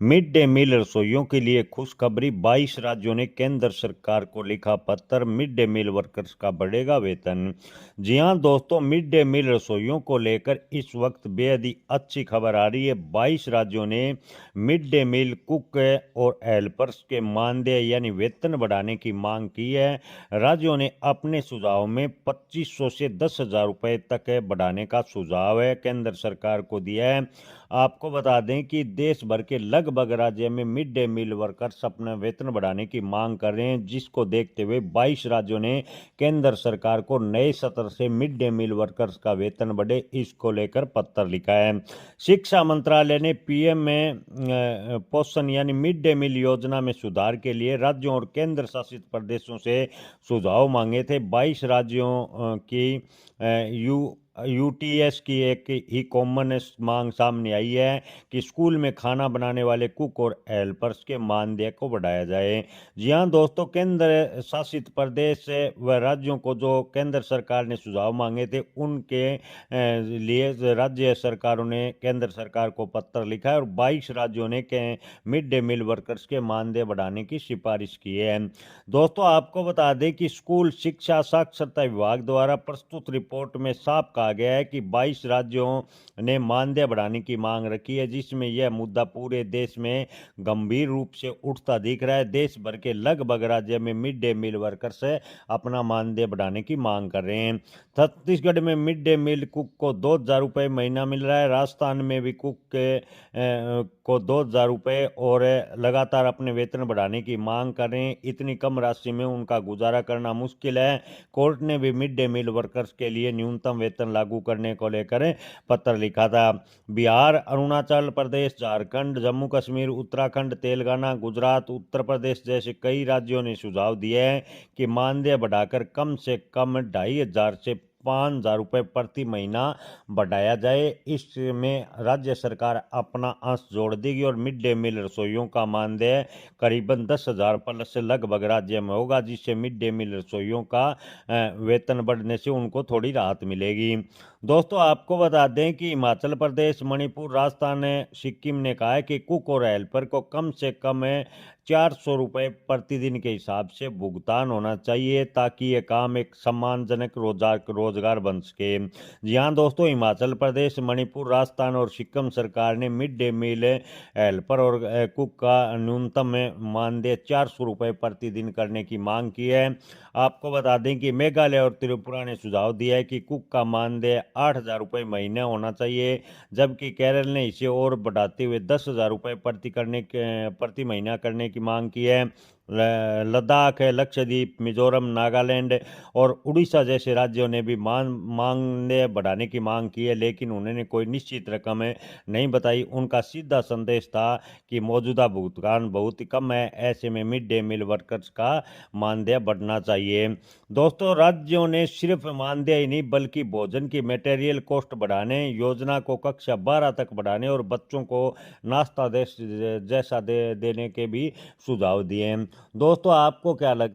Mid day meal रसोइयों के लिए खुशखबरी। 22 राज्यों ने केंद्र सरकार को लिखा पत्र। मिड डे मील वर्कर्स का बढ़ेगा वेतन। जी हां दोस्तों, मिड डे मील रसोइयों को लेकर इस वक्त बेहद ही अच्छी खबर आ रही है। 22 राज्यों ने मिड डे मील कुक और हेल्पर्स के मानदेय यानी वेतन बढ़ाने की मांग की है। राज्यों ने अपने सुझाव में 2500 से 10,000 रुपए तक बढ़ाने का सुझाव है केंद्र सरकार को दिया है। आपको बता दें कि देश भर के लगभग राज्य में मिड डे मील वर्कर्स अपना वेतन बढ़ाने की मांग कर रहे हैं, जिसको देखते हुए 22 राज्यों ने केंद्र सरकार को नए सत्र से मिड डे मील वर्कर्स का वेतन बढ़े, इसको लेकर पत्र लिखा है। शिक्षा मंत्रालय ने पीएम में पोषण यानी मिड डे मील योजना में सुधार के लिए राज्यों और केंद्र शासित प्रदेशों से सुझाव मांगे थे। 22 राज्यों की यू यूटीएस की एक ही कॉमन मांग सामने आई है कि स्कूल में खाना बनाने वाले कुक और हेल्पर्स के मानदेय को बढ़ाया जाए। जी हाँ दोस्तों, केंद्र शासित प्रदेश व राज्यों को जो केंद्र सरकार ने सुझाव मांगे थे, उनके लिए राज्य सरकारों ने केंद्र सरकार को पत्र लिखा है और 22 राज्यों ने मिड डे मील वर्कर्स के मानदेय बढ़ाने की सिफारिश की है। दोस्तों, आपको बता दें कि स्कूल शिक्षा साक्षरता विभाग द्वारा प्रस्तुत रिपोर्ट में साफ कहा गया है कि 22 राज्यों ने मानदेय बढ़ाने की मांग रखी है, जिसमें यह मुद्दा पूरे देश में गंभीर रूप से उठता दिख रहा है। देश भर के लगभग राज्य में मिड डे मील वर्कर्स अपना मानदेय बढ़ाने की मांग कर रहे हैं। छत्तीसगढ़ में मिड डे मील कुक को 2,000 रुपये महीना मिल रहा है। राजस्थान में भी कुक को 2,000 रुपये और लगातार अपने वेतन बढ़ाने की मांग कर रहे हैं। इतनी कम राशि में उनका गुजारा करना मुश्किल है। कोर्ट ने भी मिड डे मील वर्कर्स के लिए न्यूनतम वेतन लागू करने को लेकर पत्र लिखा था। बिहार, अरुणाचल प्रदेश, झारखंड, जम्मू कश्मीर, उत्तराखंड, तेलंगाना, गुजरात, उत्तर प्रदेश जैसे कई राज्यों ने सुझाव दिए हैं कि मानदेय बढ़ाकर कम से कम 2,500 से 5,000 रुपये प्रति महीना बढ़ाया जाए। इसमें राज्य सरकार अपना अंश जोड़ देगी और मिड डे मील रसोइयों का मानदेय करीबन 10,000 प्लस से लगभग राज्य में होगा, जिससे मिड डे मील रसोइयों का वेतन बढ़ने से उनको थोड़ी राहत मिलेगी। दोस्तों, आपको बता दें कि हिमाचल प्रदेश, मणिपुर, राजस्थान, सिक्किम ने कहा है कि कुक और हेल्पर को कम से कम 400 रुपये प्रतिदिन के हिसाब से भुगतान होना चाहिए, ताकि ये काम एक सम्मानजनक रोजगार बन सके। जी हाँ दोस्तों, हिमाचल प्रदेश, मणिपुर, राजस्थान और सिक्किम सरकार ने मिड डे मील हेल्पर और कुक का न्यूनतम मानदेय 400 रुपये प्रतिदिन करने की मांग की है। आपको बता दें कि मेघालय और त्रिपुरा ने सुझाव दिया है कि कुक का मानदेय 8,000 रुपये महीने होना चाहिए, जबकि केरल ने इसे और बढ़ाते हुए 10,000 रुपये प्रति महीना करने की मांग की है। लद्दाख, लक्षद्वीप, मिजोरम, नागालैंड और उड़ीसा जैसे राज्यों ने भी मानदेय बढ़ाने की मांग की है, लेकिन उन्होंने कोई निश्चित रकम नहीं बताई। उनका सीधा संदेश था कि मौजूदा भुगतान बहुत ही कम है, ऐसे में मिड डे मील वर्कर्स का मानदेय बढ़ना चाहिए। दोस्तों, राज्यों ने सिर्फ मानदेय ही नहीं बल्कि भोजन की मटेरियल कॉस्ट बढ़ाने, योजना को कक्षा 12 तक बढ़ाने और बच्चों को नाश्ता जैसा देने के भी सुझाव दिए हैं। दोस्तों, आपको क्या लगता है?